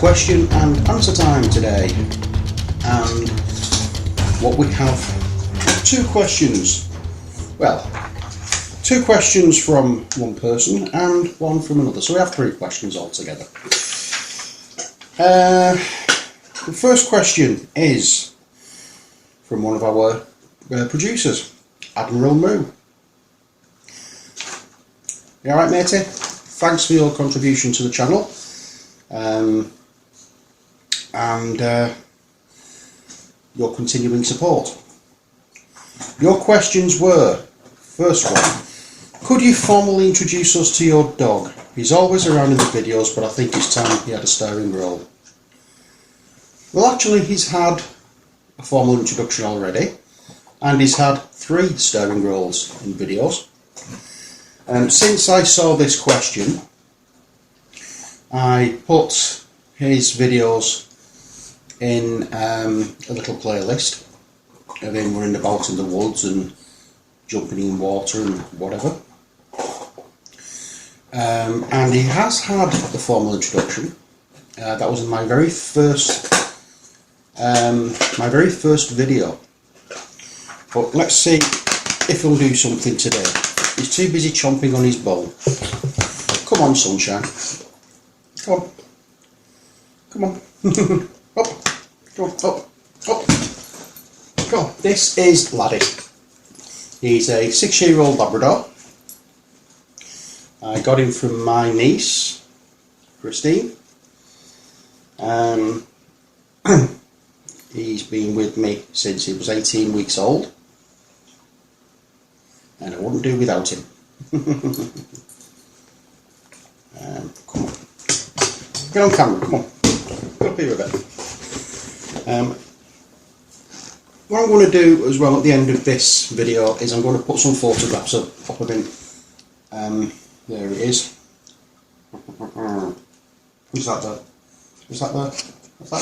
question and answer time today, and what we have, two questions. Well, two questions from one person and one from another, so we have three questions altogether. The first question is from one of our producers, Admiral Moo. You alright, matey? Thanks for your contribution to the channel, and your continuing support. Your questions were, first one, could you formally introduce us to your dog? He's always around in the videos, but I think it's time he had a starring role. Well, actually, he's had a formal introduction already, and he's had 3 starring roles in videos. Since I saw this question, I put his videos in a little playlist of him running about in the woods and jumping in water and whatever. And he has had the formal introduction. That was in my very first video. But let's see if he'll do something today. He's too busy chomping on his bone. Come on, sunshine. Come on. Come on. Up. Come on. Up. Up. Come on. This is Laddie. He's a 6-year-old Labrador. I got him from my niece, Christine. He's been with me since he was 18 weeks old. And I wouldn't do without him. Come on. Get on camera, come on. Get up here a bit. What I'm going to do as well at the end of this video is I'm going to put some photographs up of him. There it is. Who's that there? Is that there? Is that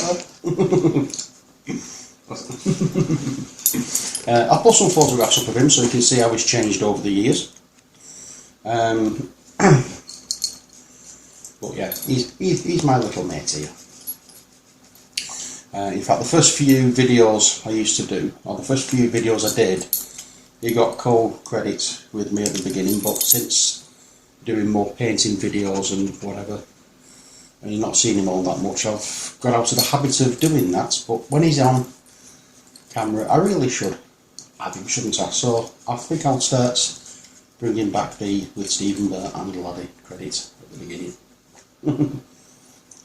there? I'll put some photographs up of him so you can see how he's changed over the years. But yeah, he's my little mate here. In fact, the first few videos I used to do, or the first few videos I did, he got co-credits with me at the beginning, but since doing more painting videos and whatever, and you're not seeing him all that much, I've got out of the habit of doing that. But when he's on camera, I really should have him, shouldn't I? So I think I'll start bringing back the with Stephen Bear and Laddie credits at the beginning.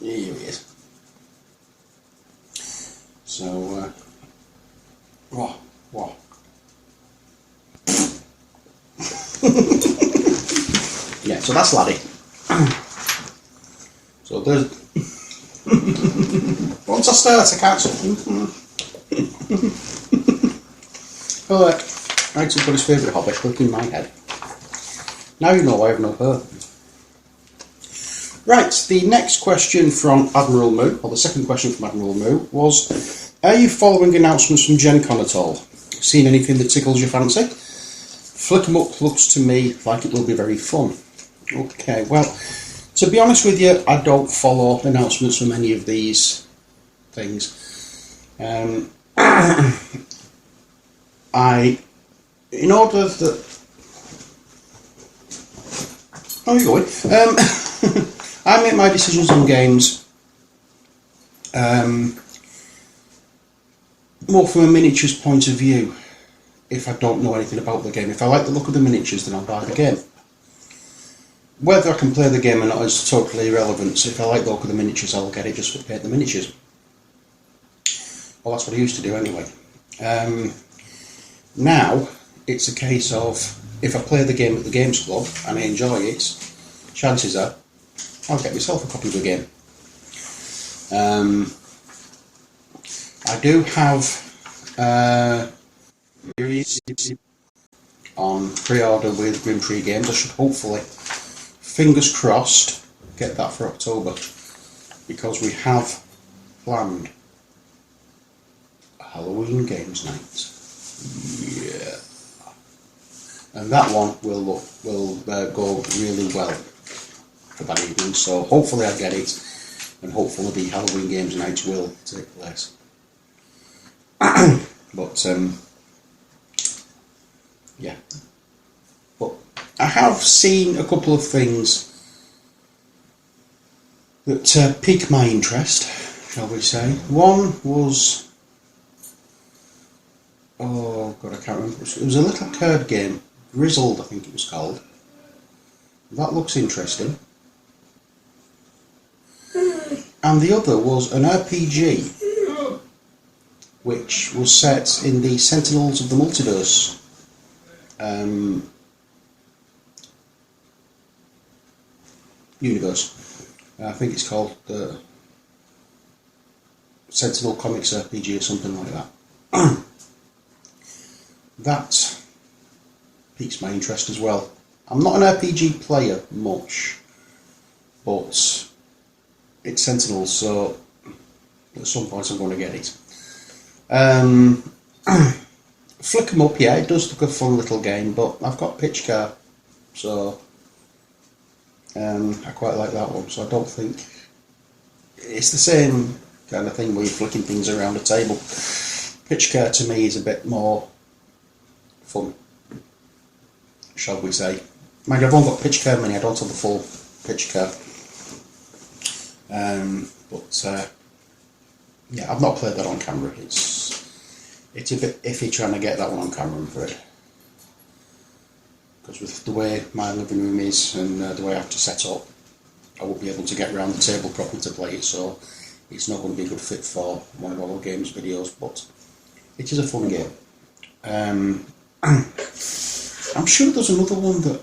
Here he is. So, whoa. Yeah, so that's Laddie. So there's... Once I start, I can't stop. Oh, look. I actually put his favourite hobby, clicking my head. Now you know I have no hair. Right, the next question from Admiral Moo, or the second question from Admiral Moo, was, are you following announcements from Gen Con at all? Seen anything that tickles your fancy? Flick 'em up looks to me like it will be very fun. Okay, well, to be honest with you, I don't follow announcements from any of these things. In order that... How are you going? I make my decisions on games more from a miniatures point of view. If I don't know anything about the game, if I like the look of the miniatures, then I'll buy the game. Whether I can play the game or not is totally irrelevant. So if I like the look of the miniatures, I'll get it just for paint the miniatures. Well, that's what I used to do anyway. Now it's a case of, if I play the game at the Games Club and I enjoy it, chances are I'll get myself a copy of the game. I do have on pre-order with Grimtree Games. I should hopefully, fingers crossed, get that for October, because we have planned a Halloween games night. Yeah, and that one will go really well for that evening. So hopefully I get it and hopefully the Halloween Games night will take place. But yeah, but I have seen a couple of things that piqued my interest, shall we say. One was, oh god, I can't remember. It was a little card game, Grizzled I think it was called. That looks interesting. And the other was an RPG which was set in the Sentinels of the Multiverse universe. I think it's called the Sentinel Comics RPG or something like that. That piques my interest as well. I'm not an RPG player much, but it's Sentinels, so at some point I'm going to get it. Flick 'em up, yeah, it does look a fun little game, but I've got Pitch Car, so I quite like that one. So I don't think it's the same kind of thing where you're flicking things around a table. Pitch Car to me is a bit more fun, shall we say. Mind you, I've only got Pitch Car Mini, I don't have the full Pitch Car. But yeah, I've not played that on camera. It's a bit iffy trying to get that one on camera, I'm afraid. Because with the way my living room is and the way I have to set up, I won't be able to get around the table properly to play it, so it's not going to be a good fit for one of our games videos, but it is a fun game. I'm sure there's another one that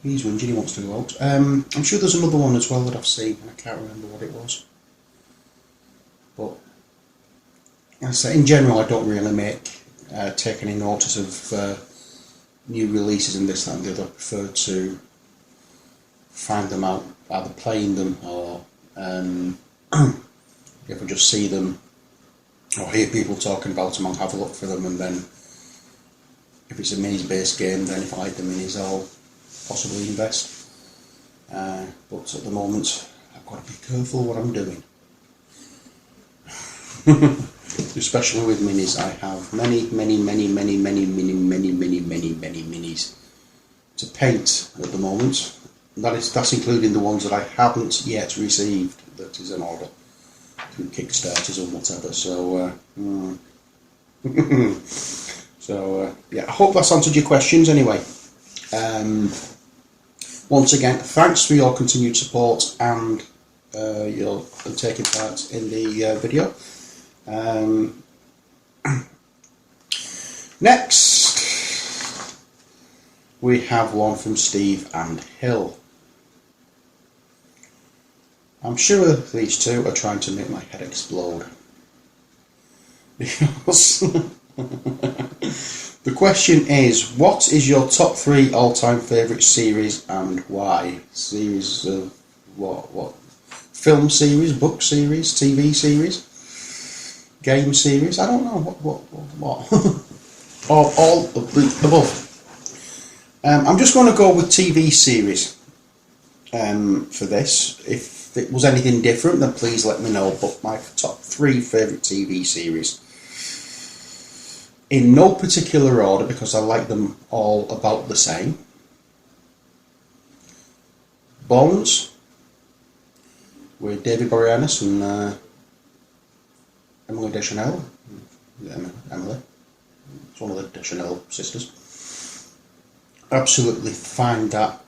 he's whinging, he wants to go out. I'm sure there's another one as well that I've seen, and I can't remember what it was. But I say, in general, I don't really take any notice of new releases and this, that and the other. I prefer to find them out, either playing them or if I just see them or hear people talking about them, I'll have a look for them, and then if it's a minis-based game, then if I like the minis, I'll possibly invest. But at the moment, I've got to be careful what I'm doing. Especially with minis, I have many minis to paint at the moment. That's including the ones that I haven't yet received, that is an order through Kickstarters or whatever. So yeah, I hope that's answered your questions anyway. Once again, thanks for your continued support and your taking part in the video. Next, we have one from Steve and Hill. I'm sure these two are trying to make my head explode. Because the question is, what is your top 3 all-time favourite series and why? Series of what? Film series, book series, TV series, game series? I don't know. What? all of the above. I'm just going to go with TV series for this. If it was anything different, then please let me know. But my top 3 favourite TV series, in no particular order, because I like them all about the same. Bones, with David Boreanaz and Emily Deschanel. Emily. It's one of the Deschanel sisters. Absolutely find that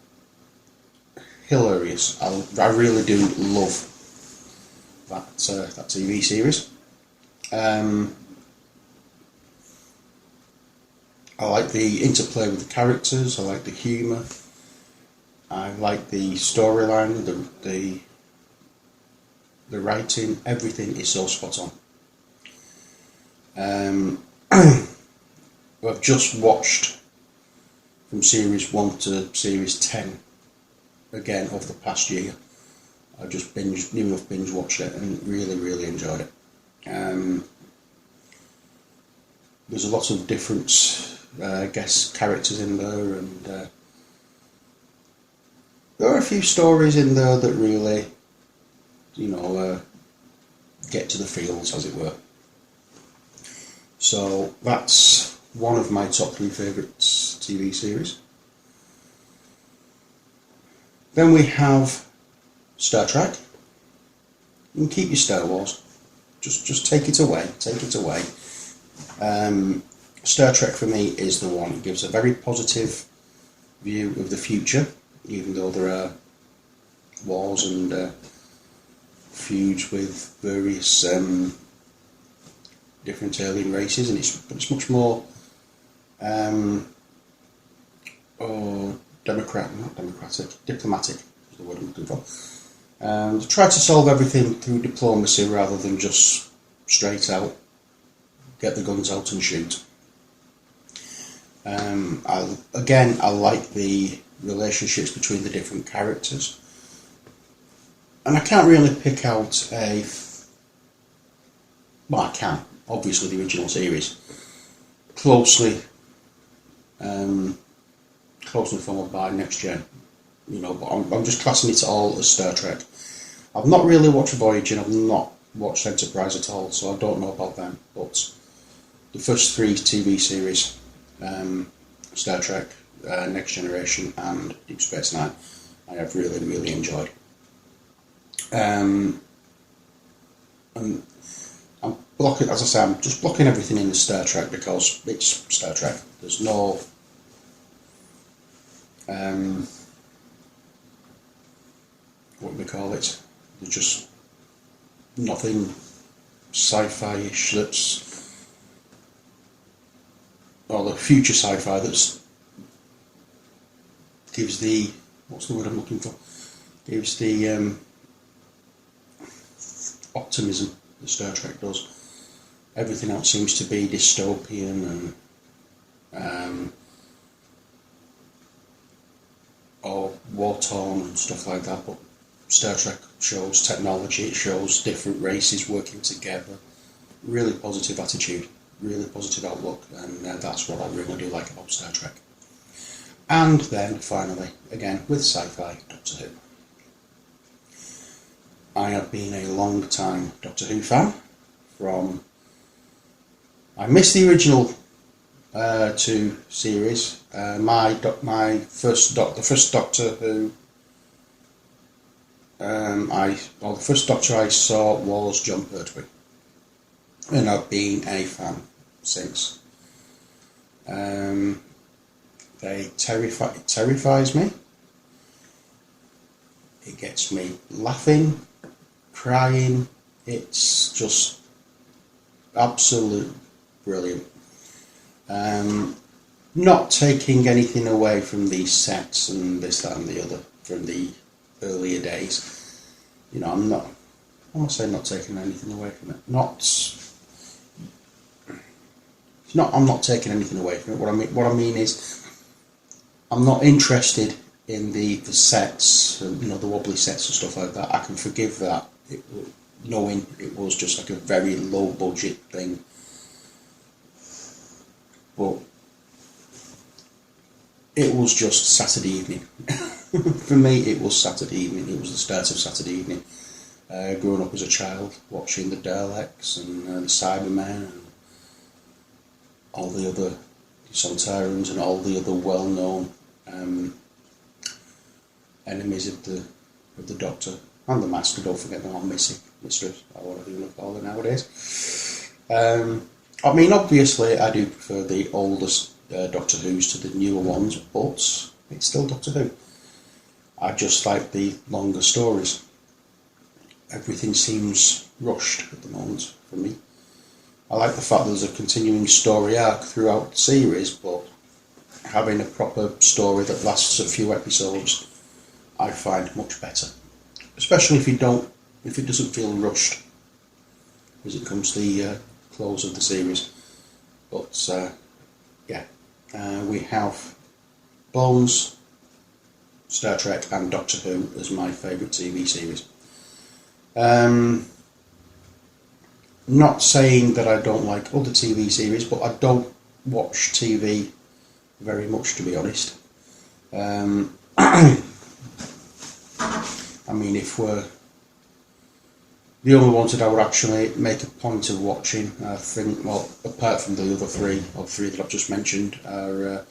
hilarious. I really do love that TV series. I like the interplay with the characters. I like the humour. I like the storyline, the writing. Everything is so spot on. I've just watched from series 1 to series 10 again over the past year. I just binge watched it and really enjoyed it. There's a lot of different guest characters in there, and there are a few stories in there that really, you know, get to the feels, as it were. So that's one of my top 3 favourite TV series. Then we have Star Trek. You can keep your Star Wars. Just take it away. Take it away. Star Trek for me is the one. It gives a very positive view of the future, even though there are wars and feuds with various different alien races, and it's much more diplomatic is the word I'm looking for. Try to solve everything through diplomacy rather than just straight out get the guns out and shoot. I like the relationships between the different characters, and I can't really pick out I can, obviously the original series, closely followed by Next Gen, but I'm just classing it all as Star Trek. I've not really watched Voyager and I've not watched Enterprise at all, so I don't know about them, but the first 3 TV series, Star Trek, Next Generation and Deep Space Nine, I have really, really enjoyed. And I'm blocking, as I say, I'm just blocking everything in the Star Trek because it's Star Trek. There's no what do we call it? There's just nothing sci-fi-ish or the future sci-fi that gives the, what's the word I'm looking for? Gives the optimism that Star Trek does. Everything else seems to be dystopian and or war-torn and stuff like that, but Star Trek shows technology, it shows different races working together. Really positive attitude, really positive outlook, and that's what I really do like about Star Trek. And then finally, again with sci-fi, Doctor Who. I have been a long time Doctor Who fan. I missed the original 2 series. The first Doctor Who. The first Doctor I saw was John Pertwee, and I've been a fan since. It terrifies me. It gets me laughing, crying. It's just absolute brilliant. Not taking anything away from these sets and this, that, and the other from the earlier days. I'm not taking anything away from it. I'm not taking anything away from it. What I mean is, I'm not interested in the sets, the wobbly sets and stuff like that. I can forgive that, knowing it was just like a very low budget thing. But it was just Saturday evening. For me, it was Saturday evening. It was the start of Saturday evening. Growing up as a child, watching the Daleks and the Cybermen and all the other Sontarans and all the other well-known enemies of the Doctor and the Master. Don't forget the one missing, Mistress, or whatever you want to call it nowadays. Obviously, I do prefer the oldest Doctor Who's to the newer ones, but it's still Doctor Who. I just like the longer stories. Everything seems rushed at the moment for me. I like the fact that there's a continuing story arc throughout the series, but having a proper story that lasts a few episodes, I find much better. Especially if it doesn't feel rushed as it comes to the close of the series. But we have Bones, Star Trek and Doctor Who as my favourite TV series. Not saying that I don't like other TV series, but I don't watch TV very much, to be honest. I mean, if we're the only ones that I would actually make a point of watching, I think, well, apart from the other three, or three that I've just mentioned, are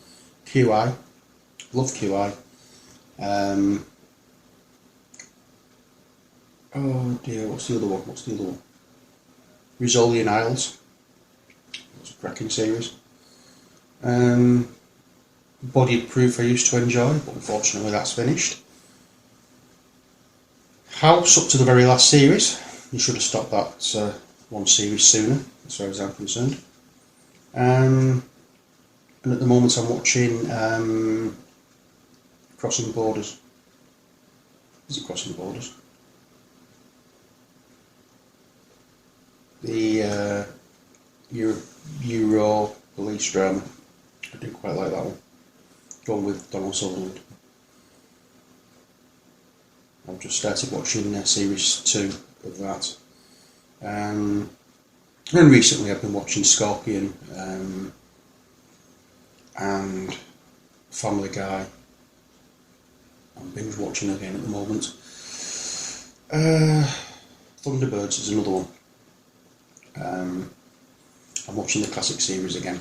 QI, love QI. Oh dear, what's the other one? Rizzolian Isles. It's a cracking series. Bodied Proof I used to enjoy, but unfortunately that's finished. House up to the very last series. You should have stopped that one series sooner, as far as I'm concerned. And at the moment I'm watching Crossing Borders. Is it Crossing Borders? The Euro police drama. I do quite like that one. Going with Donald Sutherland. I've just started watching series 2 of that. And recently I've been watching Scorpion and Family Guy. I'm binge watching again at the moment. Thunderbirds is another one. I'm watching the classic series again.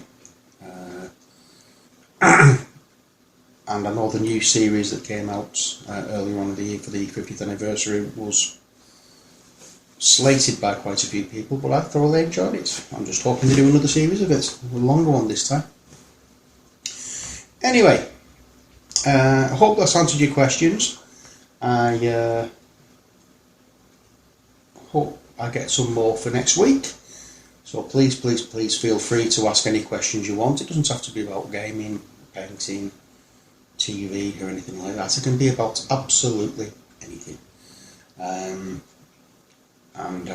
And I know the new series that came out earlier on in the year for the 50th anniversary was slated by quite a few people, but I thoroughly enjoyed it. I'm just hoping to do another series of it, a longer one this time. Anyway, I hope that's answered your questions. I hope I get some more for next week. So please feel free to ask any questions you want. It doesn't have to be about gaming, painting, TV or anything like that. It can be about absolutely anything. And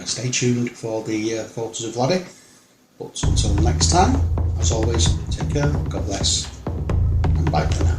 stay tuned for the photos of Vladdy. But until next time, as always, take care, God bless, and bye for now.